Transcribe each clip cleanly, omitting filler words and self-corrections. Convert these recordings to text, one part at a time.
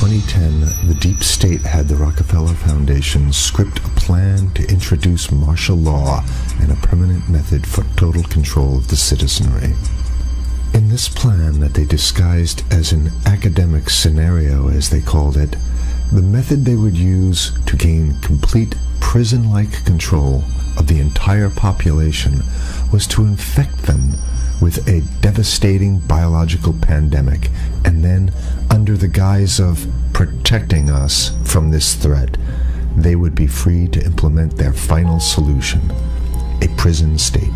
2010, the deep state had the Rockefeller Foundation script a plan to introduce martial law and a permanent method for total control of the citizenry. In this plan that they disguised as an academic scenario, as they called it, the method they would use to gain complete prison-like control of the entire population was to infect them with a devastating biological pandemic, and then, under the guise of protecting us from this threat, they would be free to implement their final solution, a prison state.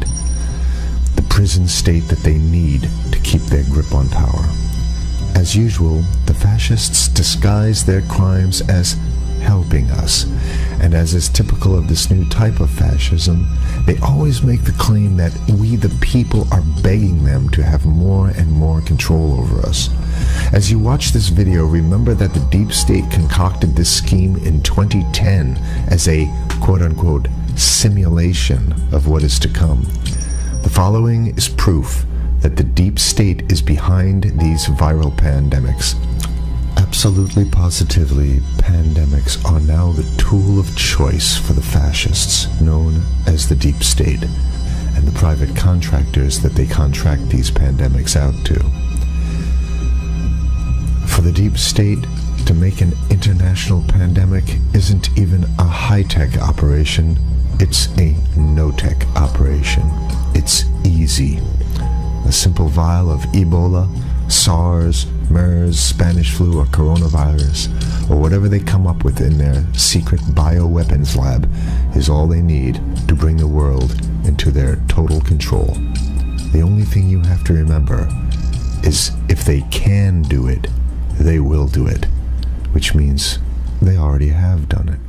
The prison state that they need to keep their grip on power. As usual, the fascists disguise their crimes as helping us, and as is typical of this new type of fascism, they always make the claim that we the people are begging them to have more and more control over us. As you watch this video, remember that the deep state concocted this scheme in 2010 as a quote-unquote simulation of what is to come. The following is proof that the deep state is behind these viral pandemics. Absolutely positively, pandemics are now the tool of choice for the fascists, known as the deep state, and the private contractors that they contract these pandemics out to. For the deep state, to make an international pandemic isn't even a high-tech operation, it's a no-tech operation. It's easy. A simple vial of Ebola, SARS, MERS, Spanish flu, or coronavirus, or whatever they come up with in their secret bioweapons lab, is all they need to bring the world into their total control. The only thing you have to remember is if they can do it, they will do it, which means they already have done it.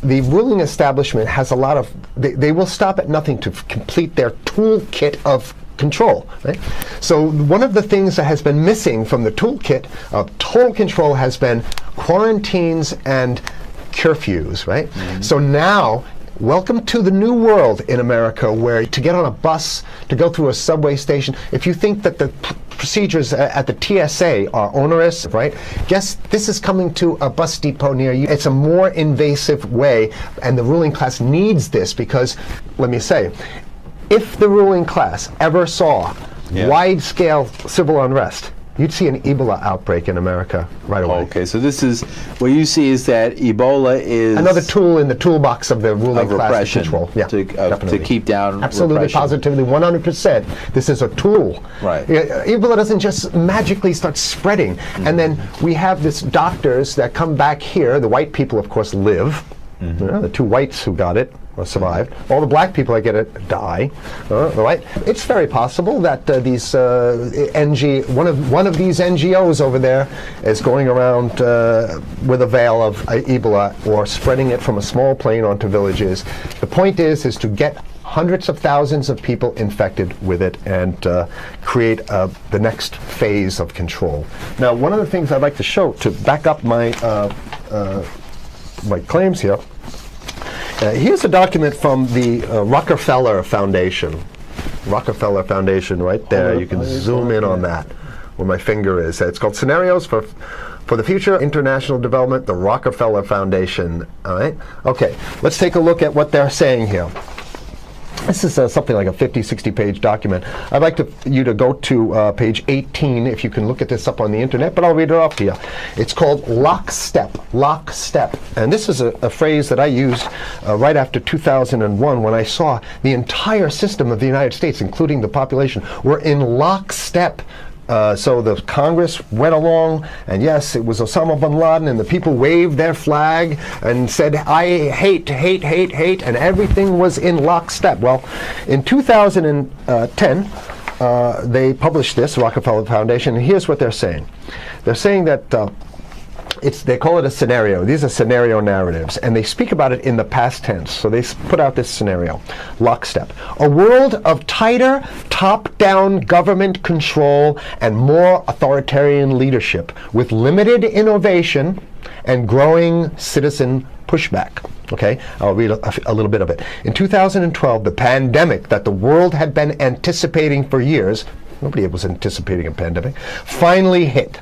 The ruling establishment has a lot of, they will stop at nothing to complete their toolkit of control, right? So one of the things that has been missing from the toolkit of total control has been quarantines and curfews, right? Mm-hmm. So now, welcome to the new world in America, where to get on a bus, to go through a subway station, if you think that the procedures at the TSA are onerous, right? Guess this is coming to a bus depot near you. It's a more invasive way, and the ruling class needs this because, let me say, if the ruling class ever saw wide-scale civil unrest, you'd see an Ebola outbreak in America right away. Okay, so this is, what you see is that Ebola is another tool in the toolbox of the ruling class control. Yeah, to keep down absolutely, repression. Positively, 100%. This is a tool. Right. Ebola doesn't just magically start spreading. Mm-hmm. And then we have this doctors that come back here. The white people, of course, live. Mm-hmm. The two whites who got it or survived. All the black people that get it die. Right? It's very possible that these one of these NGOs over there is going around with a veil of Ebola or spreading it from a small plane onto villages. The point is to get hundreds of thousands of people infected with it and create the next phase of control. Now, one of the things I'd like to show to back up my my claims here. Here's a document from the Rockefeller Foundation. Rockefeller Foundation, right there. You can zoom in on that, where my finger is. It's called Scenarios for the Future International Development, the Rockefeller Foundation. All right. Okay. Let's take a look at what they're saying here. This is something like a 50, 60-page document. I'd like you to go to page 18, if you can look at this up on the internet, but I'll read it off to you. It's called lockstep, lockstep. And this is a phrase that I used right after 2001 when I saw the entire system of the United States, including the population, were in lockstep. So the Congress went along, and yes, it was Osama bin Laden, and the people waved their flag and said, I hate, hate, hate, hate, and everything was in lockstep. Well, in 2010, they published this, Rockefeller Foundation, and here's what they're saying. They're saying that they call it a scenario. These are scenario narratives, and they speak about it in the past tense. So they put out this scenario, lockstep. A world of tighter, top-down government control and more authoritarian leadership with limited innovation and growing citizen pushback. Okay, I'll read a little bit of it. In 2012, the pandemic that the world had been anticipating for years, nobody was anticipating a pandemic, finally hit.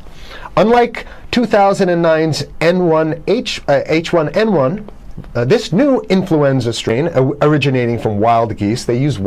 Unlike 2009's H1N1. This new influenza strain originating from wild geese. They use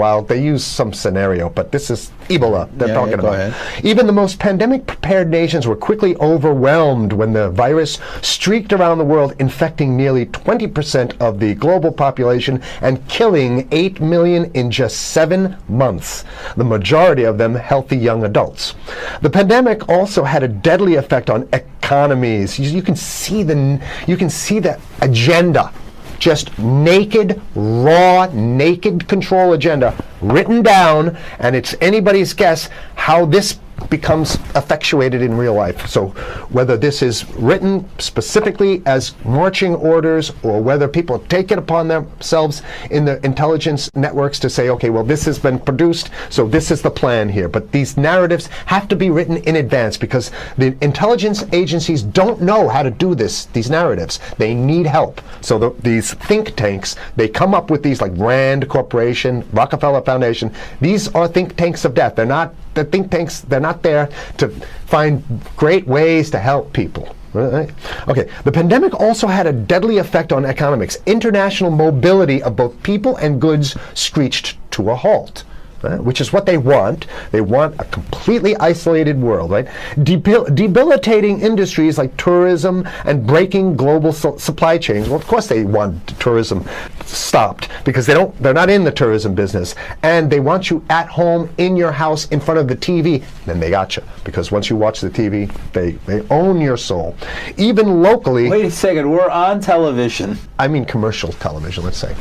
some scenario, but this is Ebola they're talking about. Ahead. Even the most pandemic-prepared nations were quickly overwhelmed when the virus streaked around the world, infecting nearly 20% of the global population and killing 8 million in just 7 months, the majority of them healthy young adults. The pandemic also had a deadly effect on economies. You can see the agenda. Just naked, raw, naked control agenda written down, and it's anybody's guess how this becomes effectuated in real life. So whether this is written specifically as marching orders or whether people take it upon themselves in the intelligence networks to say, okay, well, this has been produced, so this is the plan here. But these narratives have to be written in advance because the intelligence agencies don't know how to do these narratives. They need help. So these think tanks, they come up with these like Rand Corporation, Rockefeller Foundation. These are think tanks of death. They're not the think tanks, they're not there to find great ways to help people. Right? Okay, the pandemic also had a deadly effect on economics. International mobility of both people and goods screeched to a halt. Which is what they want. They want a completely isolated world, right? Debilitating industries like tourism and breaking global supply chains. Well, of course they want tourism stopped because they're not in the tourism business, and they want you at home in your house in front of the TV. Then they got you because once you watch the TV, they own your soul. Even locally. Wait a second, we're on television. I mean commercial television, let's say.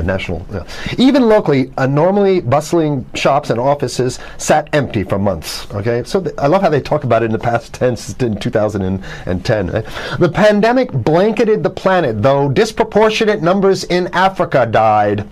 National. Even locally, normally bustling shops and offices sat empty for months. Okay, so I love how they talk about it in the past tense in 2010. Right? The pandemic blanketed the planet, though disproportionate numbers in Africa died.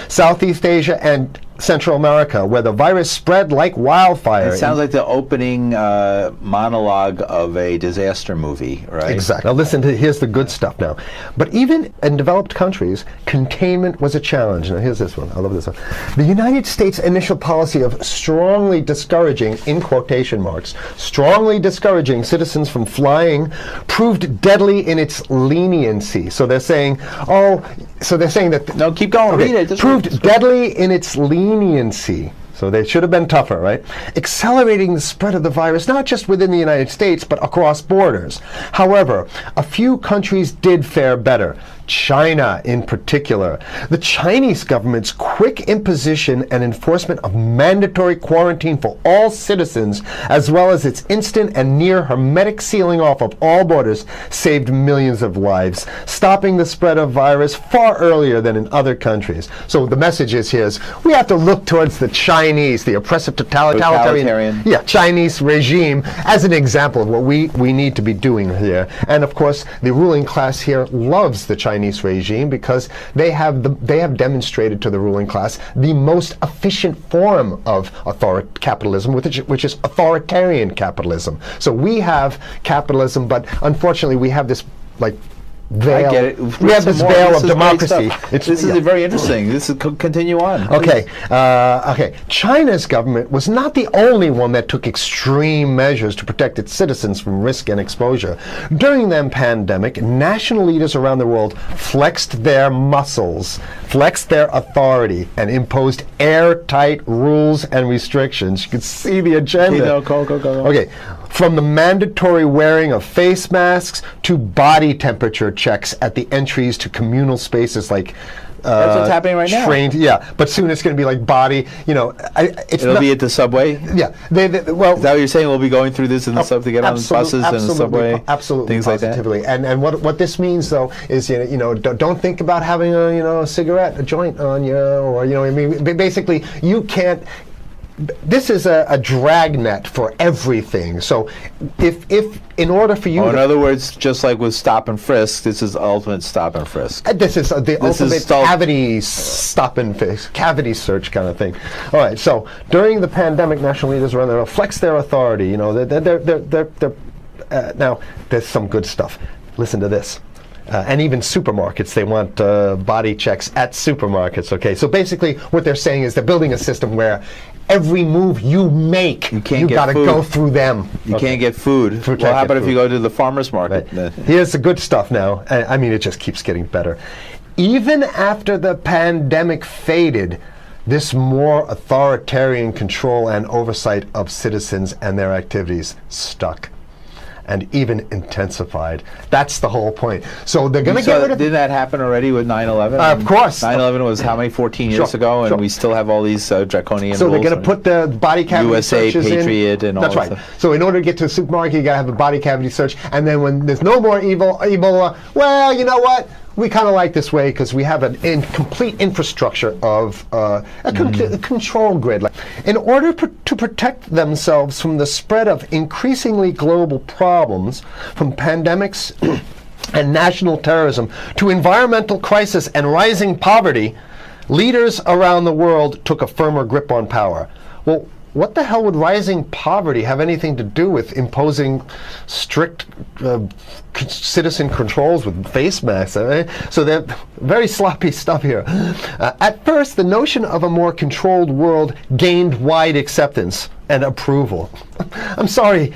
Southeast Asia and Central America, where the virus spread like wildfire. It sounds like the opening monologue of a disaster movie, right? Exactly. Now listen to, here's the good stuff now. But even in developed countries, containment was a challenge. Now here's this one. I love this one. The United States' initial policy of strongly discouraging, in quotation marks, strongly discouraging citizens from flying proved deadly in its leniency. So they're saying, that... No, keep going. Okay, read it. Just proved deadly in its leniency. So they should have been tougher, right? Accelerating the spread of the virus, not just within the United States, but across borders. However, a few countries did fare better. China in particular. The Chinese government's quick imposition and enforcement of mandatory quarantine for all citizens, as well as its instant and near hermetic sealing off of all borders, saved millions of lives, stopping the spread of virus far earlier than in other countries. So the message is here is we have to look towards the Chinese, the oppressive totalitarian Chinese regime as an example of what we need to be doing here. And of course, the ruling class here loves the Chinese regime because they have demonstrated to the ruling class the most efficient form of capitalism, which is authoritarian capitalism. So we have capitalism, but unfortunately we have this veil. I get it. We have this veil of democracy. This is very interesting. This is continue on. Okay. Okay. China's government was not the only one that took extreme measures to protect its citizens from risk and exposure. During the pandemic, national leaders around the world flexed their muscles, flexed their authority, and imposed airtight rules and restrictions. You can see the agenda. Okay, go. Okay. From the mandatory wearing of face masks to body temperature checks at the entries to communal spaces like that's what's happening right now. Yeah, but soon it's going to be like body. It'll be at the subway. Yeah, well, is that what you're saying? We'll be going through this in the to get on the buses and the subway, absolutely, things positively. like that. And what this means though is don't think about having a cigarette, a joint on you, or I mean, basically you can't. This is a dragnet for everything. So if in order for you in other words, just like with stop and frisk, this is ultimate stop and frisk. This is the ultimate cavity stop and frisk, cavity search kind of thing. All right, so during the pandemic, national leaders around the world flexed their authority. Now there's some good stuff. Listen to this. and even supermarkets. They want body checks at supermarkets. Okay, so basically what they're saying is they're building a system where every move you make, you got to go through them. You can't get food. Well, how about if you go to the farmer's market? Right. Here's the good stuff now. I mean, it just keeps getting better. Even after the pandemic faded, this more authoritarian control and oversight of citizens and their activities stuck and even intensified. That's the whole point. So they're going to get rid of... Did that happen already with 9/11? Of course. 9/11 was how many, 14 years ago, and we still have all these draconian so rules. they're going to put the body cavity USA searches Patriot and all That's that right. stuff. So in order to get to the supermarket, you got to have a body cavity search, and then when there's no more Ebola, well, you know what? We kind of like this way because we have a complete infrastructure of a control grid. In order to protect themselves from the spread of increasingly global problems, from pandemics and national terrorism to environmental crisis and rising poverty, leaders around the world took a firmer grip on power. Well, what the hell would rising poverty have anything to do with imposing strict citizen controls with face masks? So they're very sloppy stuff here. At first, the notion of a more controlled world gained wide acceptance and approval. I'm sorry.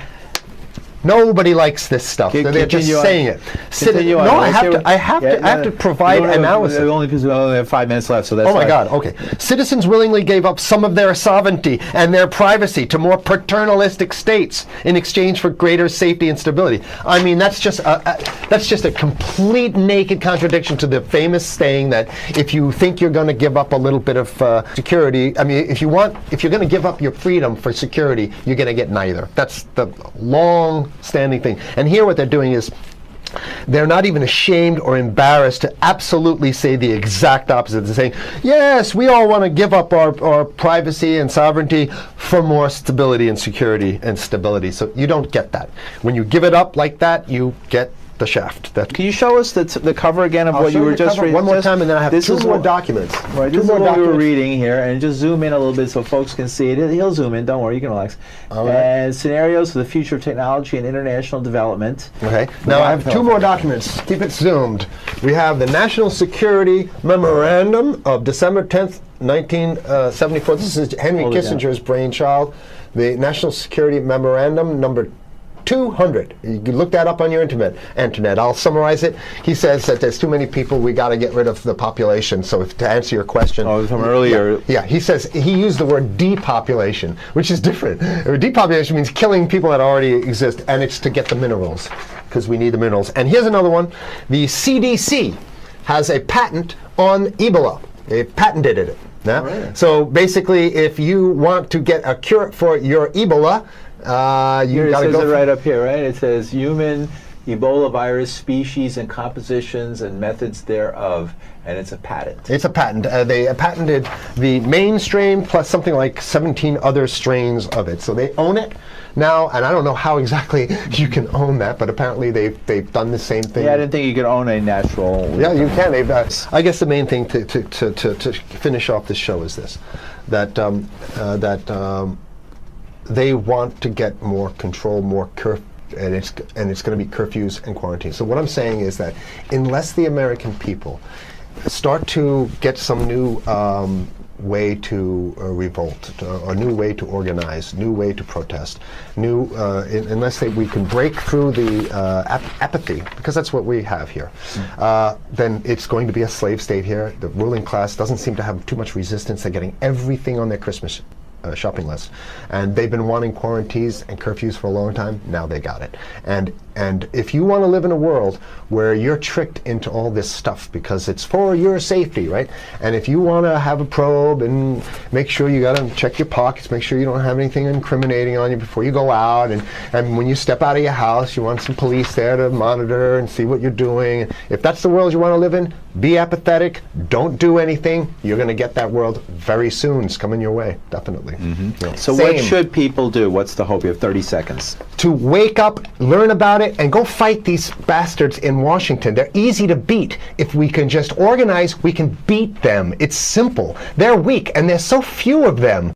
Nobody likes this stuff. They're just saying it. No, I have to provide analysis. Only because we only have 5 minutes left, so that's. Oh my God. Okay. Citizens willingly gave up some of their sovereignty and their privacy to more paternalistic states in exchange for greater safety and stability. I mean, that's just a complete naked contradiction to the famous saying that if you think you're going to give up a little bit of security, I mean, if you're going to give up your freedom for security, you're going to get neither. That's the long-standing thing. And here what they're doing is they're not even ashamed or embarrassed to absolutely say the exact opposite. They're saying, yes, we all want to give up our privacy and sovereignty for more stability and security and stability. So you don't get that. When you give it up like that, you get the shaft. Can you show us the cover again of what you were just reading? One more time, and then I have two more documents. Right, this is what we were reading here, and just zoom in a little bit so folks can see it. He'll zoom in, don't worry, you can relax. All right. And scenarios for the future of technology and international development. Okay, now I have two more documents. Keep it zoomed. We have the National Security Memorandum of December 10th, 1974. This is Henry Kissinger's brainchild. The National Security Memorandum number 200. You can look that up on your internet. I'll summarize it. He says that there's too many people, we got to get rid of the population. So to answer your question. Oh, from earlier. Yeah, he says, he used the word depopulation, which is different. Depopulation means killing people that already exist, and it's to get the minerals, because we need the minerals. And here's another one. The CDC has a patent on Ebola. They patented it. Yeah? Right. So basically, if you want to get a cure for your Ebola, you got to go. It right up here, right? It says human Ebola virus species and compositions and methods thereof, and it's a patent. It's a patent. They patented the main strain plus something like 17 other strains of it. So they own it now, and I don't know how exactly you can own that, but apparently they've done the same thing. Yeah, I didn't think you could own a natural. Yeah, you can. They've, I guess the main thing to finish off this show is this: that they want to get more control, more and it's going to be curfews and quarantines. So what I'm saying is that unless the American people start to get some new way to revolt, a new way to organize, new way to protest, unless we can break through the apathy, because that's what we have here, then it's going to be a slave state here. The ruling class doesn't seem to have too much resistance. They're getting everything on their Christmas shopping list, and they've been wanting quarantines and curfews for a long time. Now they got it. And if you want to live in a world where you're tricked into all this stuff because it's for your safety, right? And if you want to have a probe and make sure you got to check your pockets, make sure you don't have anything incriminating on you before you go out, and when you step out of your house, you want some police there to monitor and see what you're doing. If that's the world you want to live in, be apathetic, don't do anything. You're going to get that world very soon. It's coming your way, definitely. Mm-hmm. Yeah. So what should people do? What's the hope? You have 30 seconds. To wake up, learn about it, and go fight these bastards in Washington. They're easy to beat. If we can just organize, we can beat them. It's simple. They're weak, and there's so few of them.